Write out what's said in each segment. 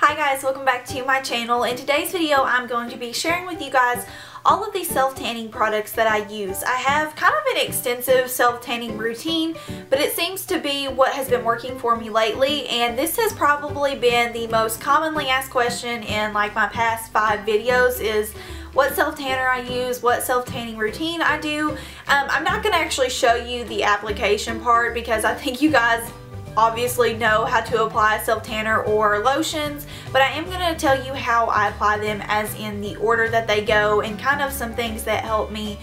Hi guys, welcome back to my channel. In today's video I'm going to be sharing with you guys all of these self-tanning products that I use. I have kind of an extensive self-tanning routine, but it seems to be what has been working for me lately, and this has probably been the most commonly asked question in like my past 5 videos is what self-tanner I use, what self-tanning routine I do. I'm not going to actually show you the application part because I think you guys obviously know how to apply self-tanner or lotions, but I am going to tell you how I apply them as in the order that they go and kind of some things that help me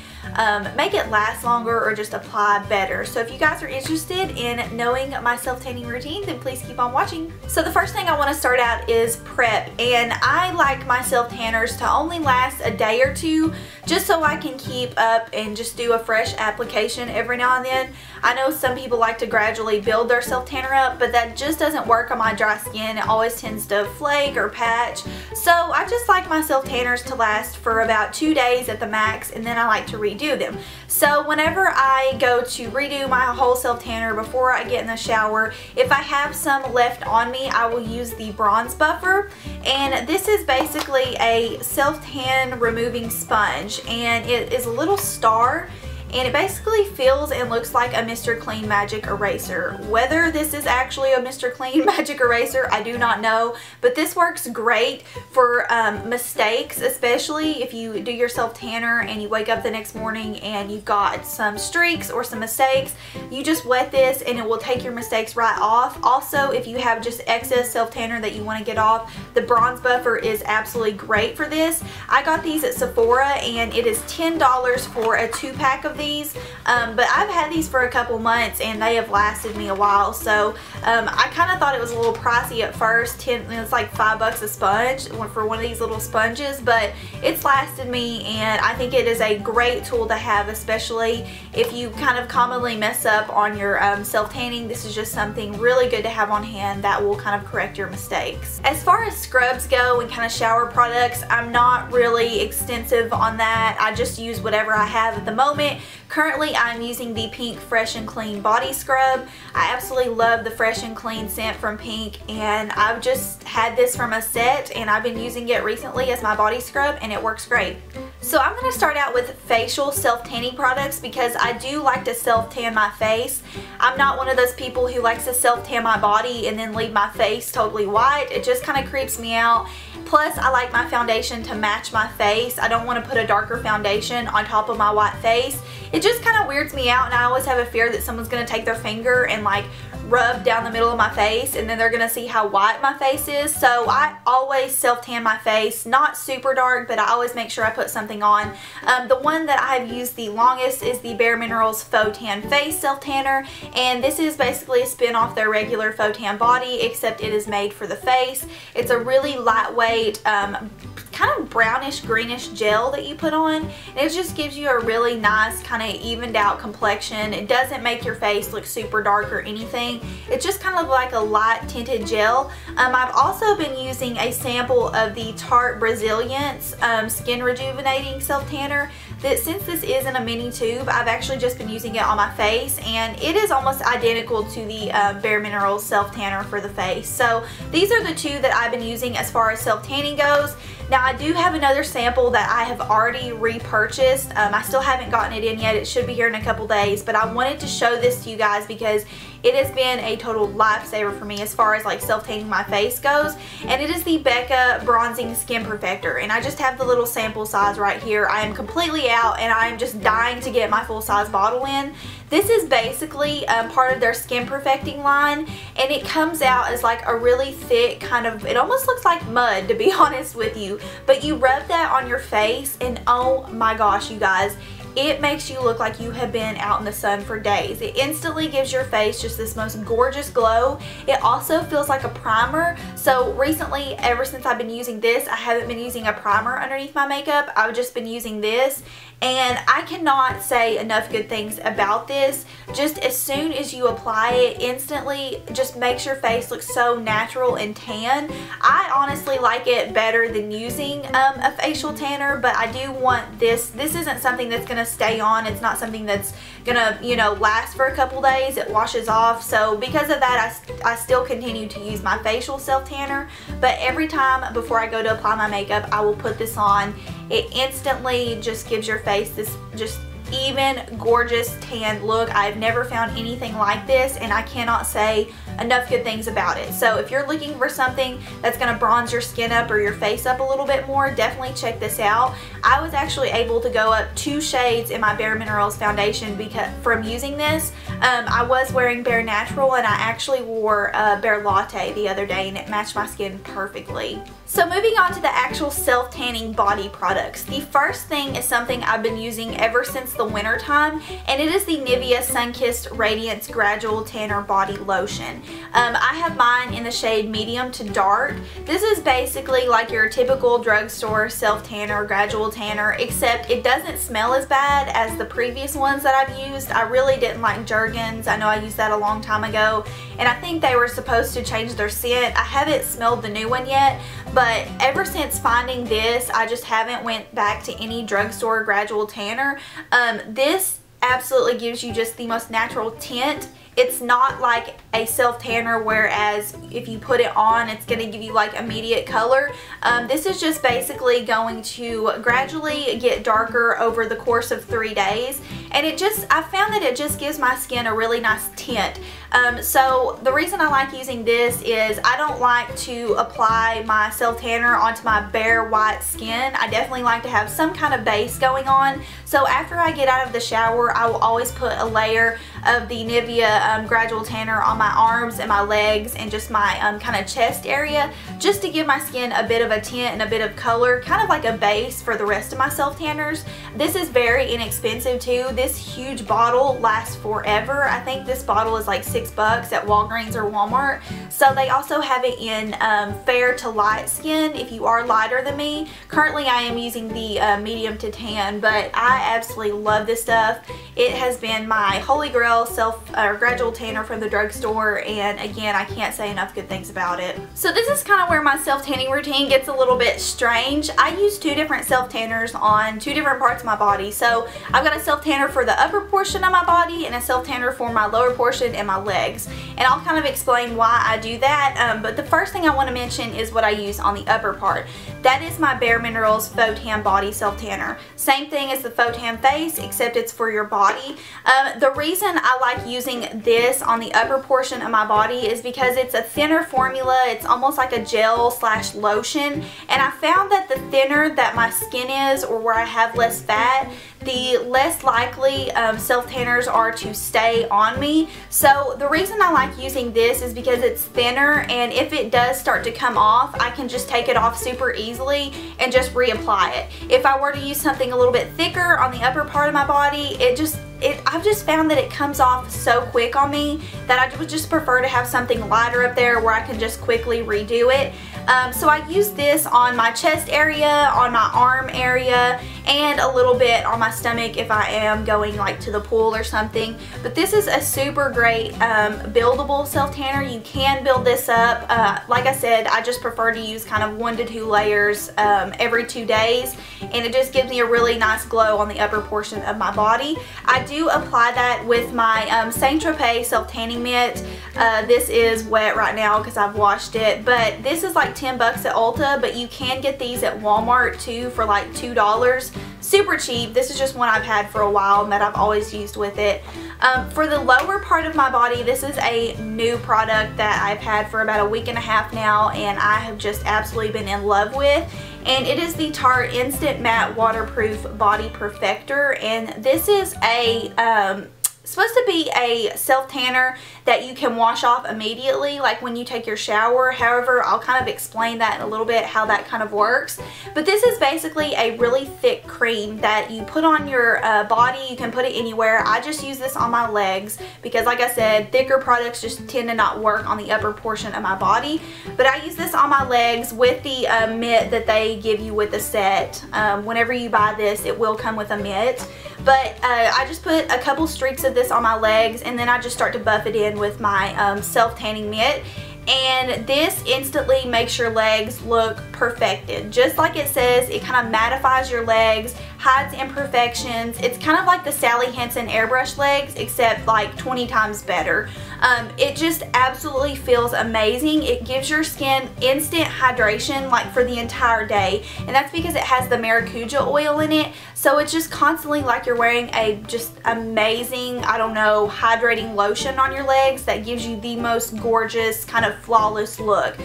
make it last longer or just apply better. So if you guys are interested in knowing my self-tanning routine, then please keep on watching. So the first thing I want to start out is prep, and I like my self-tanners to only last a day or two just so I can keep up and just do a fresh application every now and then. I know some people like to gradually build their self-tanner up, but that just doesn't work on my dry skin. It always tends to flake or patch. So I just like my self-tanners to last for about 2 days at the max, and then I like to redo them. So whenever I go to redo my whole self-tanner before I get in the shower, if I have some left on me, I will use the bronze buffer, and this is basically a self-tan removing sponge, and it is a little star, and it basically feels and looks like a Mr. Clean Magic Eraser. Whether this is actually a Mr. Clean Magic Eraser, I do not know, but this works great for mistakes, especially if you do your self-tanner and you wake up the next morning and you've got some streaks or some mistakes. You just wet this and it will take your mistakes right off. Also, if you have just excess self-tanner that you want to get off, the bronze buffer is absolutely great for this. I got these at Sephora and it is $10 for a 2-pack of these, but I've had these for a couple months and they have lasted me a while. So I kind of thought it was a little pricey at first. It's like $5 a sponge for one of these little sponges, but it's lasted me, and I think it is a great tool to have, especially if you kind of commonly mess up on your self-tanning. This is just something really good to have on hand that will kind of correct your mistakes. As far as scrubs go and kind of shower products, I'm not really extensive on that. I just use whatever I have at the moment. Currently, I'm using the Pink Fresh and Clean Body Scrub. I absolutely love the Fresh and Clean scent from Pink, and I've just had this from a set, and I've been using it recently as my body scrub, and it works great. So I'm going to start out with facial self-tanning products because I do like to self-tan my face. I'm not one of those people who likes to self-tan my body and then leave my face totally white. It just kind of creeps me out. Plus, I like my foundation to match my face. I don't want to put a darker foundation on top of my white face. It just kind of weirds me out, and I always have a fear that someone's going to take their finger and like rub down the middle of my face, and then they're going to see how white my face is. So I always self-tan my face, not super dark, but I always make sure I put something on. The one that I have used the longest is the Bare Minerals Faux Tan Face Self-Tanner, and this is basically a spin off their regular Faux Tan Body, except it is made for the face. It's a really lightweight, kind of brownish greenish gel that you put on, and it just gives you a really nice kind of evened out complexion. It doesn't make your face look super dark or anything. It's just kind of like a light tinted gel. I've also been using a sample of the Tarte Brasiliense Skin Rejuvenating Self-Tanner. Since this is in a mini tube, I've actually just been using it on my face, and it is almost identical to the Bare Minerals Self-Tanner for the face. So these are the two that I've been using as far as self-tanning goes. Now, I do have another sample that I have already repurchased. I still haven't gotten it in yet. It should be here in a couple days, but I wanted to show this to you guys because it has been a total lifesaver for me as far as like self-tanning my face goes, and it is the BECCA Bronzing Skin Perfector, and I just have the little sample size right here. I am completely out, and I am just dying to get my full-size bottle in. This is basically part of their skin perfecting line, and it comes out as like a really thick kind of, it almost looks like mud, to be honest with you, but you rub that on your face, and oh my gosh, you guys, it makes you look like you have been out in the sun for days. It instantly gives your face just this most gorgeous glow. It also feels like a primer. So recently, ever since I've been using this, I haven't been using a primer underneath my makeup. I've just been using this, and I cannot say enough good things about this. Just as soon as you apply it, instantly just makes your face look so natural and tan. I honestly like it better than using a facial tanner, but I do want this. This isn't something that's going to gonna stay on. It's not something that's gonna, you know, last for a couple days. It washes off. So because of that, I still continue to use my facial self tanner, but every time before I go to apply my makeup, I will put this on. It instantly just gives your face this just even gorgeous tan look. I've never found anything like this, and I cannot say enough good things about it. So if you're looking for something that's going to bronze your skin up or your face up a little bit more, definitely check this out. I was actually able to go up 2 shades in my Bare Minerals foundation from using this. I was wearing Bare Natural, and I actually wore Bare Latte the other day, and it matched my skin perfectly. So moving on to the actual self-tanning body products. The first thing is something I've been using ever since the winter time, and it is the Nivea Sunkissed Radiance Gradual Tanner Body Lotion. I have mine in the shade medium to dark. This is basically like your typical drugstore self-tanner, gradual tanner, except it doesn't smell as bad as the previous ones that I've used. I really didn't like Jergens. I know I used that a long time ago, and I think they were supposed to change their scent. I haven't smelled the new one yet, but ever since finding this, I just haven't went back to any drugstore gradual tanner. This absolutely gives you just the most natural tint. It's not like a self-tanner, whereas if you put it on, it's going to give you like immediate color. This is just basically going to gradually get darker over the course of 3 days, and I found that it just gives my skin a really nice tint. So the reason I like using this is I don't like to apply my self-tanner onto my bare white skin. I definitely like to have some kind of base going on. So after I get out of the shower, I will always put a layer of the Nivea Gradual Tanner on my arms and my legs and just my kind of chest area, just to give my skin a bit of a tint and a bit of color, kind of like a base for the rest of my self-tanners. This is very inexpensive too. This huge bottle lasts forever. I think this bottle is like $6 at Walgreens or Walmart. So they also have it in fair to light skin if you are lighter than me. Currently I am using the medium to tan, but I absolutely love this stuff. It has been my holy grail gradual tanner from the drugstore, and again, I can't say enough good things about it. So this is kind of where my self-tanning routine gets a little bit strange. I use 2 different self-tanners on 2 different parts of my body. So I've got a self-tanner for the upper portion of my body and a self-tanner for my lower portion and my legs. And I'll kind of explain why I do that, but the first thing I want to mention is what I use on the upper part. That is my Bare Minerals Faux Tan Body Self-Tanner. Same thing as the Faux Tan Face, except it's for your body. The reason I like using this on the upper portion of my body is because it's a thinner formula. It's almost like a gel slash lotion, and I found that the thinner that my skin is, or where I have less fat, the less likely self-tanners are to stay on me. So the reason I like using this is because it's thinner, and if it does start to come off, I can just take it off super easily and just reapply it. If I were to use something a little bit thicker on the upper part of my body, I've just found that it comes off so quick on me that I would just prefer to have something lighter up there where I can just quickly redo it. So I use this on my chest area, on my arm area, and a little bit on my stomach if I am going like to the pool or something. But this is a super great buildable self-tanner. You can build this up. Like I said, I just prefer to use kind of 1 to 2 layers every 2 days, and it just gives me a really nice glow on the upper portion of my body. I do apply that with my Saint Tropez self-tanning mitt. This is wet right now because I've washed it, but this is like $10 at Ulta, but you can get these at Walmart too for like $2. Super cheap. This is just one I've had for a while and that I've always used with it. For the lower part of my body, this is a new product that I've had for about a week and a half now, and I have just absolutely been in love with. And it is the Tarte Instant Matte Waterproof Body Perfector, and this is supposed to be a self-tanner that you can wash off immediately, like when you take your shower. However, I'll kind of explain that in a little bit, how that kind of works. But this is basically a really thick cream that you put on your body. You can put it anywhere. I just use this on my legs because, like I said, thicker products just tend to not work on the upper portion of my body. But I use this on my legs with the mitt that they give you with the set. Whenever you buy this, it will come with a mitt. But I just put a couple streaks of this on my legs, and then I just start to buff it in with my self-tanning mitt. and this instantly makes your legs look perfected. Just like it says, it kind of mattifies your legs, hides imperfections. It's kind of like the Sally Hansen airbrush legs, except like 20 times better. It just absolutely feels amazing. It gives your skin instant hydration like for the entire day, and that's because it has the maracuja oil in it, so it's just constantly like you're wearing a just amazing, I don't know, hydrating lotion on your legs that gives you the most gorgeous kind of flawless look.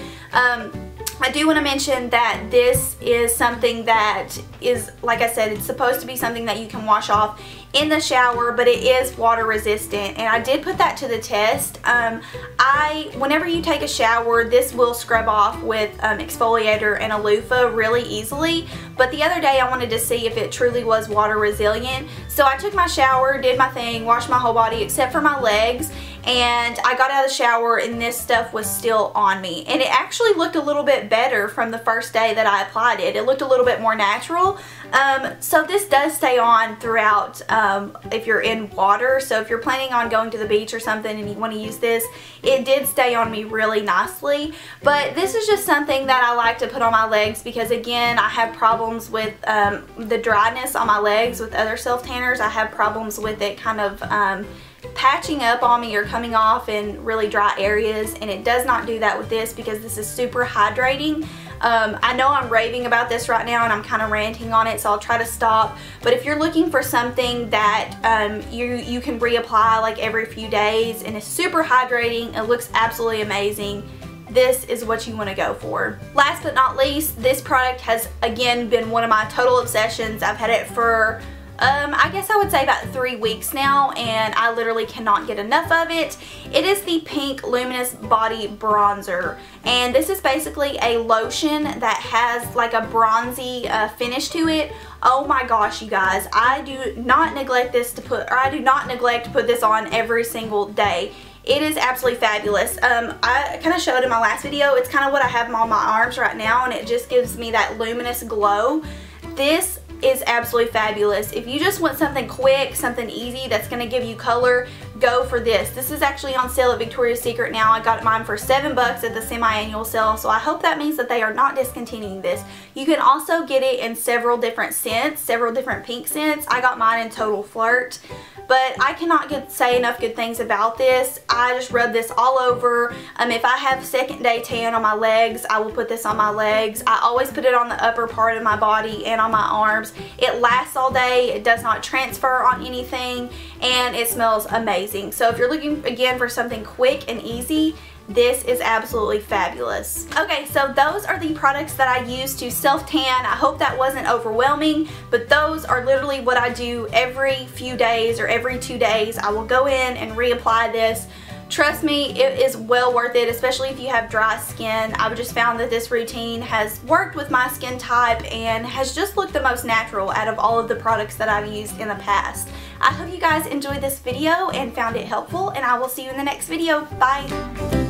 I do want to mention that this is something that is, like I said, it's supposed to be something that you can wash off in the shower, but it is water resistant, and I did put that to the test. Whenever you take a shower, this will scrub off with exfoliator and a loofah really easily, but the other day I wanted to see if it truly was water resilient, so I took my shower, did my thing, washed my whole body except for my legs, and I got out of the shower and this stuff was still on me, and it actually looked a little bit better from the first day that I applied it. It looked a little bit more natural. So this does stay on throughout if you're in water, so if you're planning on going to the beach or something and you want to use this, it did stay on me really nicely. But this is just something that I like to put on my legs because, again, I have problems with the dryness on my legs with other self tanners. I have problems with it kind of patching up on me or coming off in really dry areas, and it does not do that with this because this is super hydrating. I know I'm raving about this right now and I'm kind of ranting on it, so I'll try to stop, but if you're looking for something that you can reapply like every few days and is super hydrating, it looks absolutely amazing, this is what you want to go for. Last but not least, this product has again been one of my total obsessions. I've had it for I guess I would say about 3 weeks now, and I literally cannot get enough of it. It is the Pink Luminous Body Bronzer, and this is basically a lotion that has like a bronzy finish to it. Oh my gosh, you guys, I do not neglect to put this on every single day. It is absolutely fabulous. I kind of showed in my last video, it's kind of what I have on my arms right now, and it just gives me that luminous glow. This is absolutely fabulous. If you just want something quick, something easy that's going to give you color, go for this. This is actually on sale at Victoria's Secret now. I got mine for $7 at the semi-annual sale, so I hope that means that they are not discontinuing this. You can also get it in several different scents, several different pink scents. I got mine in Total Flirt. But I cannot say enough good things about this. I just rub this all over. If I have second day tan on my legs, I will put this on my legs. I always put it on the upper part of my body and on my arms. It lasts all day. It does not transfer on anything, and it smells amazing. So if you're looking again for something quick and easy, this is absolutely fabulous. Okay, so those are the products that I use to self-tan. I hope that wasn't overwhelming, but those are literally what I do every few days or every 2 days. I will go in and reapply this. Trust me, it is well worth it, especially if you have dry skin. I've just found that this routine has worked with my skin type and has just looked the most natural out of all of the products that I've used in the past. I hope you guys enjoyed this video and found it helpful, and I will see you in the next video. Bye!